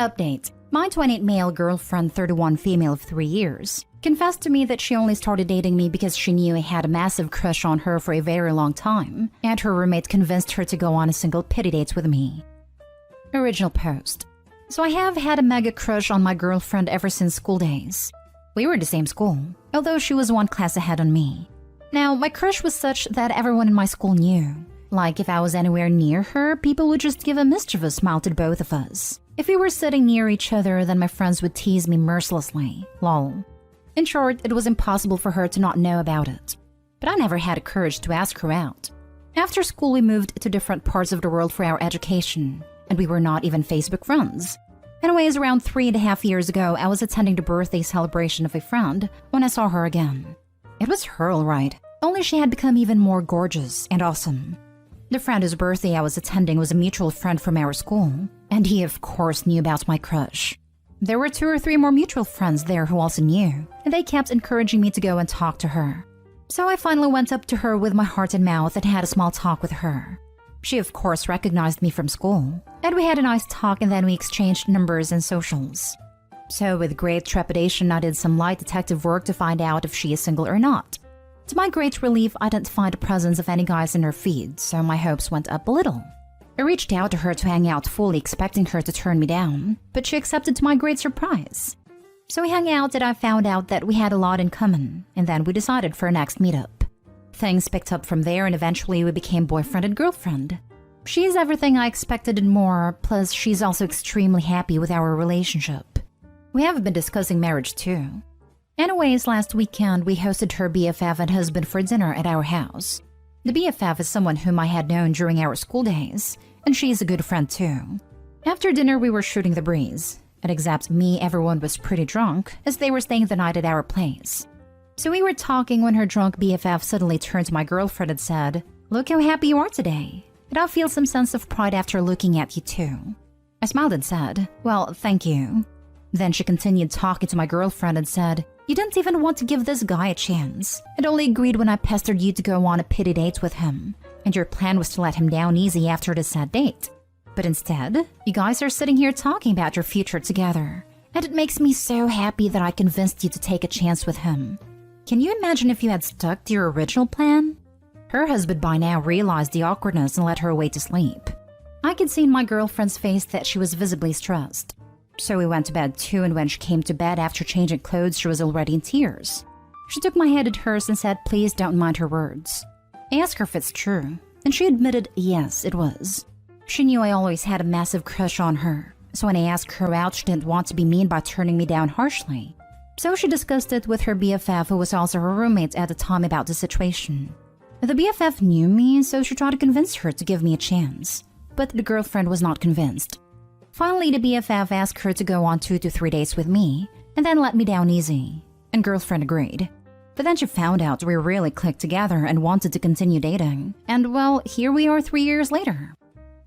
Update. My 28 male girlfriend, 31 female of 3 years, confessed to me that she only started dating me because she knew I had a massive crush on her for a very long time, and her roommate convinced her to go on a single pity date with me. Original post. So I have had a mega crush on my girlfriend ever since school days. We were in the same school, although she was one class ahead on me. Now, my crush was such that everyone in my school knew. Like, if I was anywhere near her, people would just give a mischievous smile to both of us. If we were sitting near each other, then my friends would tease me mercilessly. Lol. In short, it was impossible for her to not know about it. But I never had the courage to ask her out. After school, we moved to different parts of the world for our education, and we were not even Facebook friends. Anyways, around 3.5 years ago, I was attending the birthday celebration of a friend when I saw her again. It was her alright, only she had become even more gorgeous and awesome. The friend whose birthday I was attending was a mutual friend from our school, and he of course knew about my crush. There were 2 or 3 more mutual friends there who also knew, and they kept encouraging me to go and talk to her. So I finally went up to her with my heart in mouth and had a small talk with her. She of course recognized me from school, and we had a nice talk and then we exchanged numbers and socials. So with great trepidation I did some light detective work to find out if she is single or not. To my great relief, I didn't find the presence of any guys in her feed, so my hopes went up a little. I reached out to her to hang out, fully expecting her to turn me down, but she accepted to my great surprise. So we hung out and I found out that we had a lot in common, and then we decided for our next meetup. Things picked up from there and eventually we became boyfriend and girlfriend. She is everything I expected and more, plus she's also extremely happy with our relationship. We have been discussing marriage too. Anyways, last weekend we hosted her BFF and husband for dinner at our house. The BFF is someone whom I had known during our school days, and she is a good friend too. After dinner we were shooting the breeze, and except me everyone was pretty drunk as they were staying the night at our place. So we were talking when her drunk BFF suddenly turned to my girlfriend and said, "Look how happy you are today, and I feel some sense of pride after looking at you too." I smiled and said, "Well, thank you." Then she continued talking to my girlfriend and said, "You didn't even want to give this guy a chance, and only agreed when I pestered you to go on a pity date with him, and your plan was to let him down easy after the sad date. But instead, you guys are sitting here talking about your future together, and it makes me so happy that I convinced you to take a chance with him. Can you imagine if you had stuck to your original plan?" Her husband by now realized the awkwardness and led her away to sleep. I could see in my girlfriend's face that she was visibly stressed. So we went to bed too, and when she came to bed after changing clothes, she was already in tears. She took my head at hers and said, "Please don't mind her words." I asked her if it's true, and she admitted yes, it was. She knew I always had a massive crush on her, so when I asked her out, she didn't want to be mean by turning me down harshly. So she discussed it with her BFF, who was also her roommate at the time, about the situation. The BFF knew me, so she tried to convince her to give me a chance, but the girlfriend was not convinced. Finally, the BFF asked her to go on 2 to 3 dates with me, and then let me down easy, and girlfriend agreed. But then she found out we really clicked together and wanted to continue dating, and well, here we are 3 years later.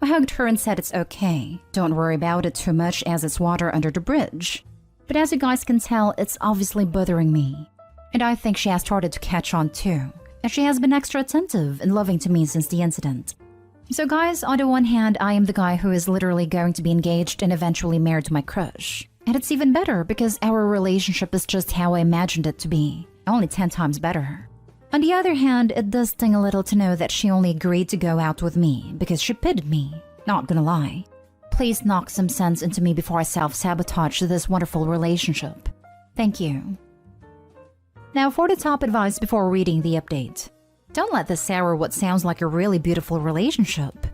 I hugged her and said it's okay, don't worry about it too much as it's water under the bridge. But as you guys can tell, it's obviously bothering me. And I think she has started to catch on too, as she has been extra attentive and loving to me since the incident. So guys, on the one hand, I am the guy who is literally going to be engaged and eventually married to my crush. And it's even better because our relationship is just how I imagined it to be, only 10 times better. On the other hand, it does sting a little to know that she only agreed to go out with me because she pitied me, not gonna lie. Please knock some sense into me before I self-sabotage this wonderful relationship. Thank you. Now for the top advice before reading the update. Don't let this sour what sounds like a really beautiful relationship.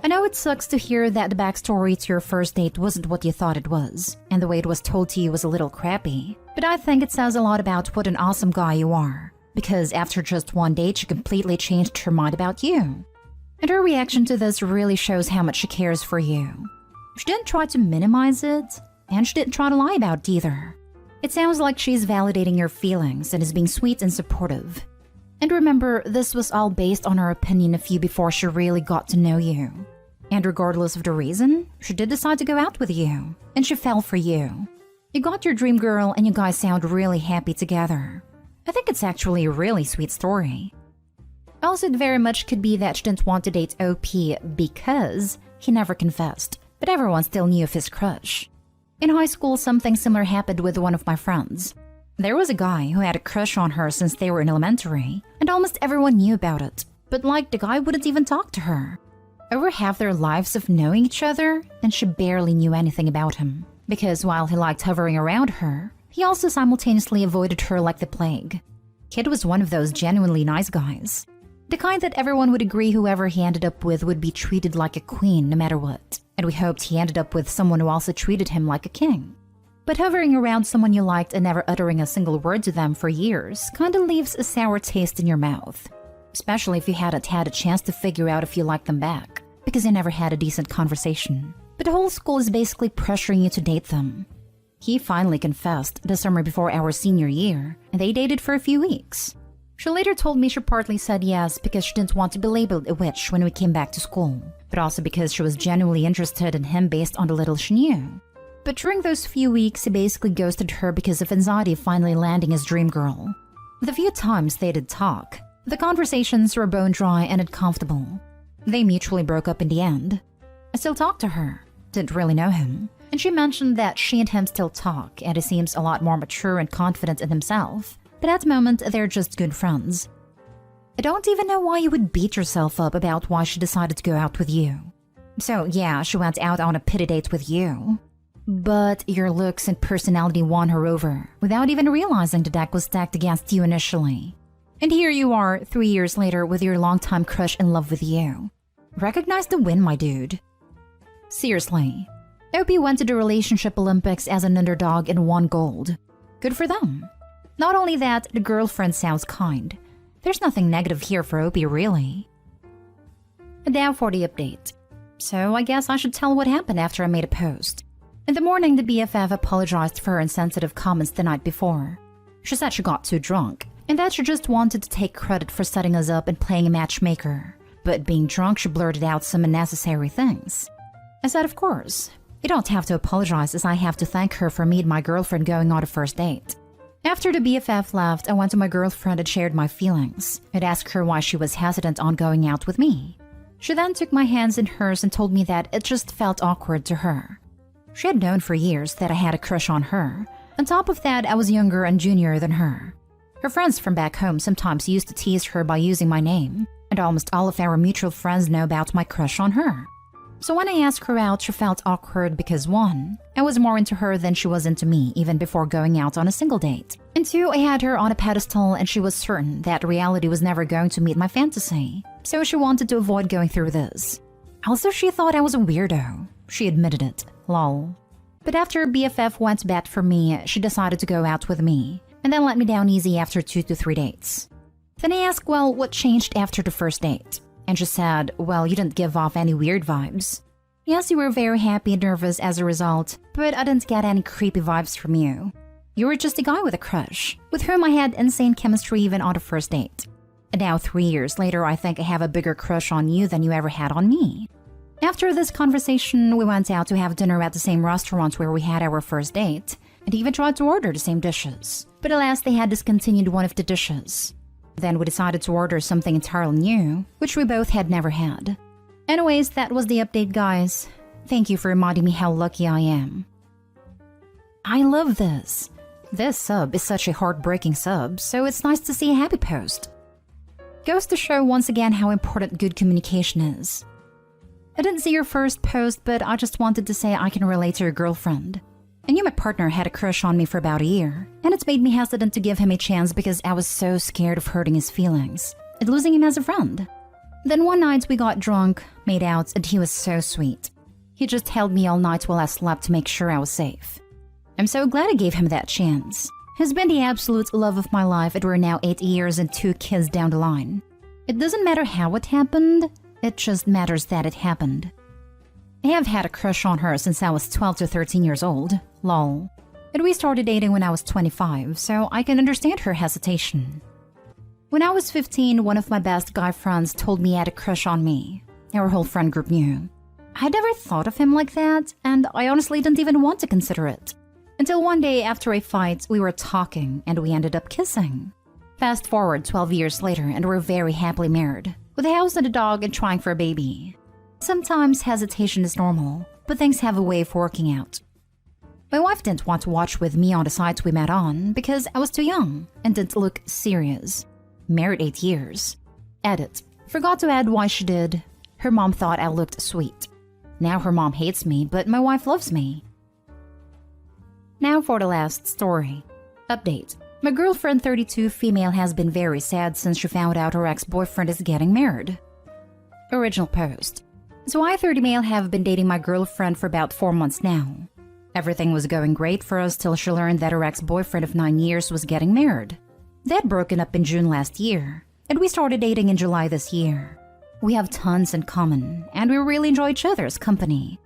I know it sucks to hear that the backstory to your first date wasn't what you thought it was, and the way it was told to you was a little crappy, but I think it says a lot about what an awesome guy you are, because after just one date she completely changed her mind about you. And her reaction to this really shows how much she cares for you. She didn't try to minimize it, and she didn't try to lie about it either. It sounds like she's validating your feelings and is being sweet and supportive. And remember, this was all based on her opinion of you before she really got to know you. And regardless of the reason, she did decide to go out with you, and she fell for you. You got your dream girl and you guys sound really happy together. I think it's actually a really sweet story. Also, it very much could be that she didn't want to date OP because he never confessed, but everyone still knew of his crush. In high school, something similar happened with one of my friends. There was a guy who had a crush on her since they were in elementary, and almost everyone knew about it. But the guy wouldn't even talk to her. Over half their lives of knowing each other, and she barely knew anything about him. Because while he liked hovering around her, he also simultaneously avoided her like the plague. Kid was one of those genuinely nice guys. The kind that everyone would agree whoever he ended up with would be treated like a queen no matter what. And we hoped he ended up with someone who also treated him like a king. But hovering around someone you liked and never uttering a single word to them for years kinda leaves a sour taste in your mouth. Especially if you hadn't had a chance to figure out if you liked them back, because you never had a decent conversation. But the whole school is basically pressuring you to date them. He finally confessed the summer before our senior year, and they dated for a few weeks. She later told me she partly said yes because she didn't want to be labeled a witch when we came back to school, but also because she was genuinely interested in him based on the little she knew. But during those few weeks, he basically ghosted her because of anxiety finally landing his dream girl. The few times they did talk, the conversations were bone dry and uncomfortable. They mutually broke up in the end. I still talk to her, didn't really know him, and she mentioned that she and him still talk and he seems a lot more mature and confident in himself, but at the moment they're just good friends. I don't even know why you would beat yourself up about why she decided to go out with you. So yeah, she went out on a pity date with you. But your looks and personality won her over, without even realizing the deck was stacked against you initially. And here you are, 3 years later, with your longtime crush in love with you. Recognize the win, my dude. Seriously. Opie went to the Relationship Olympics as an underdog and won gold. Good for them. Not only that, the girlfriend sounds kind. There's nothing negative here for Opie, really. And now for the update. So I guess I should tell what happened after I made a post. In the morning, the BFF apologized for her insensitive comments the night before. She said she got too drunk, and that she just wanted to take credit for setting us up and playing a matchmaker. But being drunk, she blurted out some unnecessary things. I said, of course. You don't have to apologize, as I have to thank her for me and my girlfriend going on a first date. After the BFF left, I went to my girlfriend and shared my feelings. I'd asked her why she was hesitant on going out with me. She then took my hands in hers and told me that it just felt awkward to her. She had known for years that I had a crush on her. On top of that, I was younger and junior than her. Her friends from back home sometimes used to tease her by using my name, and almost all of our mutual friends know about my crush on her. So when I asked her out, she felt awkward because 1, I was more into her than she was into me even before going out on a single date. And 2, I had her on a pedestal and she was certain that reality was never going to meet my fantasy. So she wanted to avoid going through this. Also, she thought I was a weirdo. She admitted it. Lol. But after BFF went to bat for me, she decided to go out with me, and then let me down easy after 2 to 3 dates. Then I asked, well, what changed after the first date? And she said, well, you didn't give off any weird vibes. Yes, you were very happy and nervous as a result, but I didn't get any creepy vibes from you. You were just a guy with a crush, with whom I had insane chemistry even on the first date. And now 3 years later, I think I have a bigger crush on you than you ever had on me. After this conversation, we went out to have dinner at the same restaurant where we had our first date, and even tried to order the same dishes. But alas, they had discontinued one of the dishes. Then we decided to order something entirely new, which we both had never had. Anyways, that was the update, guys. Thank you for reminding me how lucky I am. I love this. This sub is such a heartbreaking sub, so it's nice to see a happy post. Goes to show once again how important good communication is. I didn't see your first post, but I just wanted to say I can relate to your girlfriend. I knew my partner had a crush on me for about a year, and it's made me hesitant to give him a chance because I was so scared of hurting his feelings and losing him as a friend. Then one night we got drunk, made out, and he was so sweet. He just held me all night while I slept to make sure I was safe. I'm so glad I gave him that chance. He's been the absolute love of my life, and we're now 8 years and 2 kids down the line. It doesn't matter how it happened, it just matters that it happened. I have had a crush on her since I was 12 to 13 years old, lol. And we started dating when I was 25, so I can understand her hesitation. When I was 15, one of my best guy friends told me he had a crush on me. Our whole friend group knew. I'd never thought of him like that, and I honestly didn't even want to consider it. Until one day after a fight, we were talking and we ended up kissing. Fast forward 12 years later and we're very happily married, with a house and a dog and trying for a baby. Sometimes hesitation is normal, but things have a way of working out. My wife didn't want to watch with me on the sites we met on because I was too young and didn't look serious. Married 8 years. Edit. Forgot to add why she did. Her mom thought I looked sweet. Now her mom hates me, but my wife loves me. Now for the last story. Update. My girlfriend 32 female has been very sad since she found out her ex-boyfriend is getting married. Original post. So I 30 male have been dating my girlfriend for about 4 months now. Everything was going great for us till she learned that her ex-boyfriend of 9 years was getting married. They had broken up in June last year, and we started dating in July this year. We have tons in common, and we really enjoy each other's company.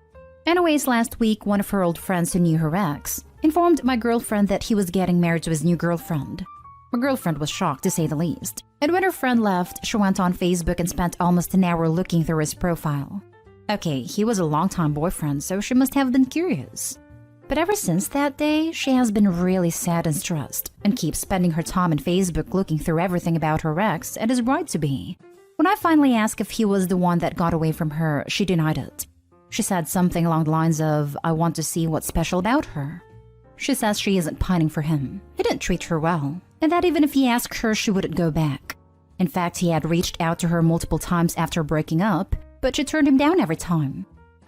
Anyways, last week, one of her old friends who knew her ex informed my girlfriend that he was getting married to his new girlfriend. My girlfriend was shocked to say the least, and when her friend left, she went on Facebook and spent almost an hour looking through his profile. Okay, he was a long-time boyfriend, so she must have been curious. But ever since that day, she has been really sad and stressed, and keeps spending her time on Facebook looking through everything about her ex and his bride-to-be. When I finally asked if he was the one that got away from her, she denied it. She said something along the lines of, "I want to see what's special about her." She says she isn't pining for him. He didn't treat her well, and that even if he asked her, she wouldn't go back. In fact, he had reached out to her multiple times after breaking up, but she turned him down every time.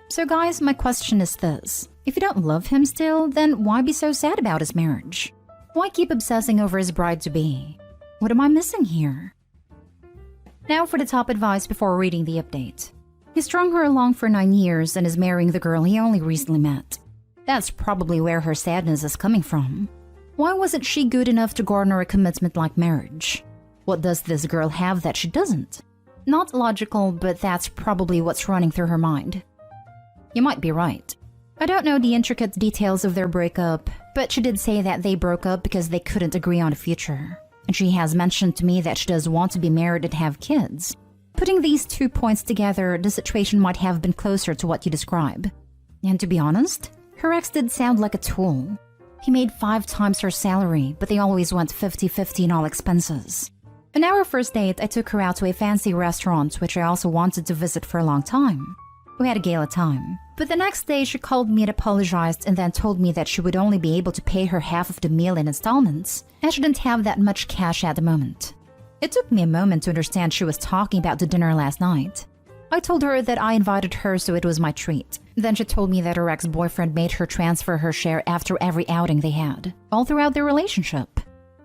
So guys, my question is this. If you don't love him still, then why be so sad about his marriage? Why keep obsessing over his bride-to-be? What am I missing here? Now for the top advice before reading the update. He strung her along for 9 years and is marrying the girl he only recently met. That's probably where her sadness is coming from. Why wasn't she good enough to garner a commitment like marriage? What does this girl have that she doesn't? Not logical, but that's probably what's running through her mind. You might be right. I don't know the intricate details of their breakup, but she did say that they broke up because they couldn't agree on a future. And she has mentioned to me that she does want to be married and have kids. Putting these 2 points together, the situation might have been closer to what you describe. And to be honest, her ex did sound like a tool. He made 5 times her salary, but they always went 50-50 in all expenses. On our first date, I took her out to a fancy restaurant, which I also wanted to visit for a long time. We had a gala time, but the next day she called me and apologized and then told me that she would only be able to pay her half of the meal in installments, as she didn't have that much cash at the moment. It took me a moment to understand she was talking about the dinner last night. I told her that I invited her, so it was my treat. Then she told me that her ex-boyfriend made her transfer her share after every outing they had, all throughout their relationship.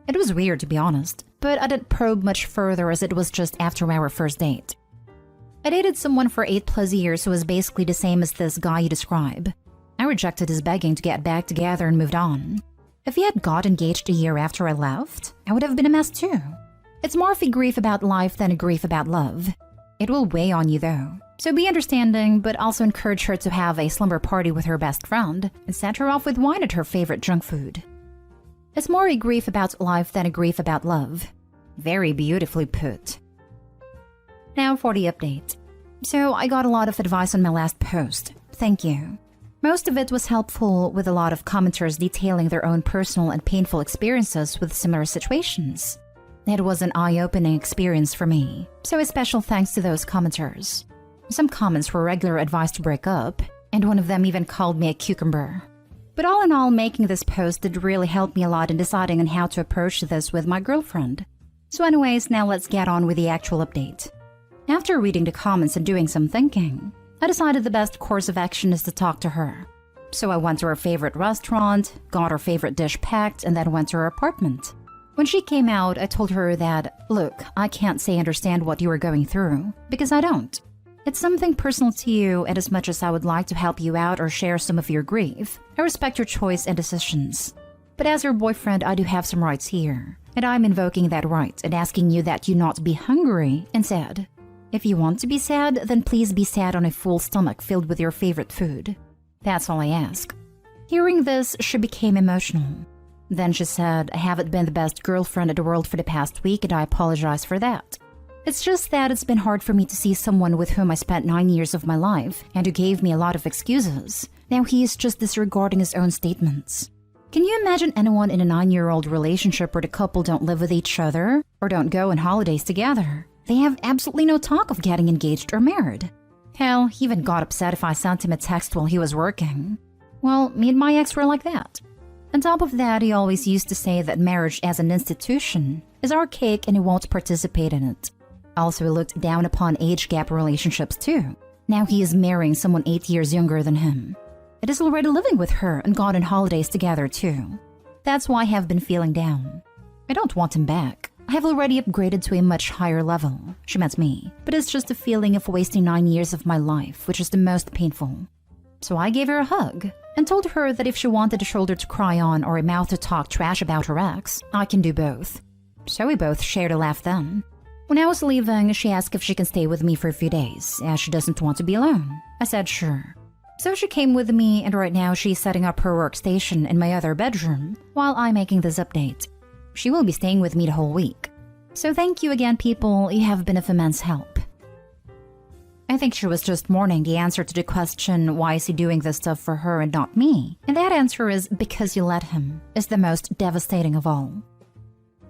It was weird, to be honest, but I didn't probe much further as it was just after our first date. I dated someone for 8+ years who was basically the same as this guy you describe. I rejected his begging to get back together and moved on. If he had got engaged a year after I left, I would have been a mess too. It's more of a grief about life than a grief about love. It will weigh on you though. So be understanding, but also encourage her to have a slumber party with her best friend and send her off with wine at her favorite junk food. It's more a grief about life than a grief about love. Very beautifully put. Now for the update. So I got a lot of advice on my last post. Thank you. Most of it was helpful, with a lot of commenters detailing their own personal and painful experiences with similar situations. It was an eye-opening experience for me, so a special thanks to those commenters. Some comments were regular advice to break up, and one of them even called me a cucumber. But all in all, making this post did really help me a lot in deciding on how to approach this with my girlfriend. So anyways, now let's get on with the actual update. After reading the comments and doing some thinking, I decided the best course of action is to talk to her. So I went to her favorite restaurant, got her favorite dish packed, and then went to her apartment. When she came out, I told her that, look, I can't say I understand what you are going through, because I don't. It's something personal to you, and as much as I would like to help you out or share some of your grief, I respect your choice and decisions. But as your boyfriend, I do have some rights here, and I'm invoking that right and asking you that you not be hungry and sad. If you want to be sad, then please be sad on a full stomach filled with your favorite food. That's all I ask. Hearing this, she became emotional. Then she said, I haven't been the best girlfriend in the world for the past week, and I apologize for that. It's just that it's been hard for me to see someone with whom I spent 9 years of my life and who gave me a lot of excuses. Now he is just disregarding his own statements. Can you imagine anyone in a 9-year-old relationship where the couple don't live with each other or don't go on holidays together? They have absolutely no talk of getting engaged or married. Hell, he even got upset if I sent him a text while he was working. Well, me and my ex were like that. On top of that, he always used to say that marriage as an institution is archaic and he won't participate in it. Also, he looked down upon age gap relationships too. Now he is marrying someone 8 years younger than him. It is already living with her and gone on holidays together too. That's why I have been feeling down. I don't want him back. I have already upgraded to a much higher level. She meant me. But it's just a feeling of wasting 9 years of my life, which is the most painful. So I gave her a hug and told her that if she wanted a shoulder to cry on or a mouth to talk trash about her ex, I can do both. So we both shared a laugh then. When I was leaving, she asked if she can stay with me for a few days, as she doesn't want to be alone. I said sure. So she came with me, and right now she's setting up her workstation in my other bedroom while I'm making this update. She will be staying with me the whole week. So thank you again, people. You have been of immense help. I think she was just mourning the answer to the question, why is he doing this stuff for her and not me? And that answer is, because you let him, is the most devastating of all.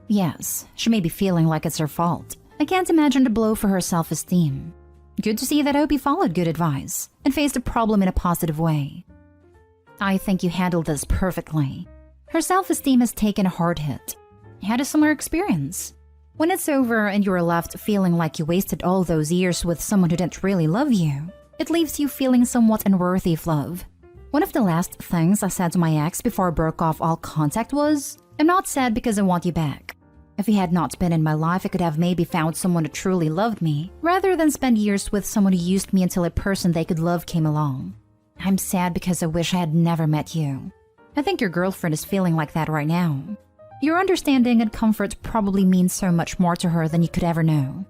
Yes, she may be feeling like it's her fault. I can't imagine the blow for her self-esteem. Good to see that Opie followed good advice and faced the problem in a positive way. I think you handled this perfectly. Her self-esteem has taken a hard hit. You had a similar experience. When it's over and you're left feeling like you wasted all those years with someone who didn't really love you, it leaves you feeling somewhat unworthy of love. One of the last things I said to my ex before I broke off all contact was, I'm not sad because I want you back. If he had not been in my life, I could have maybe found someone who truly loved me, rather than spend years with someone who used me until a person they could love came along. I'm sad because I wish I had never met you. I think your girlfriend is feeling like that right now. Your understanding and comfort probably means so much more to her than you could ever know.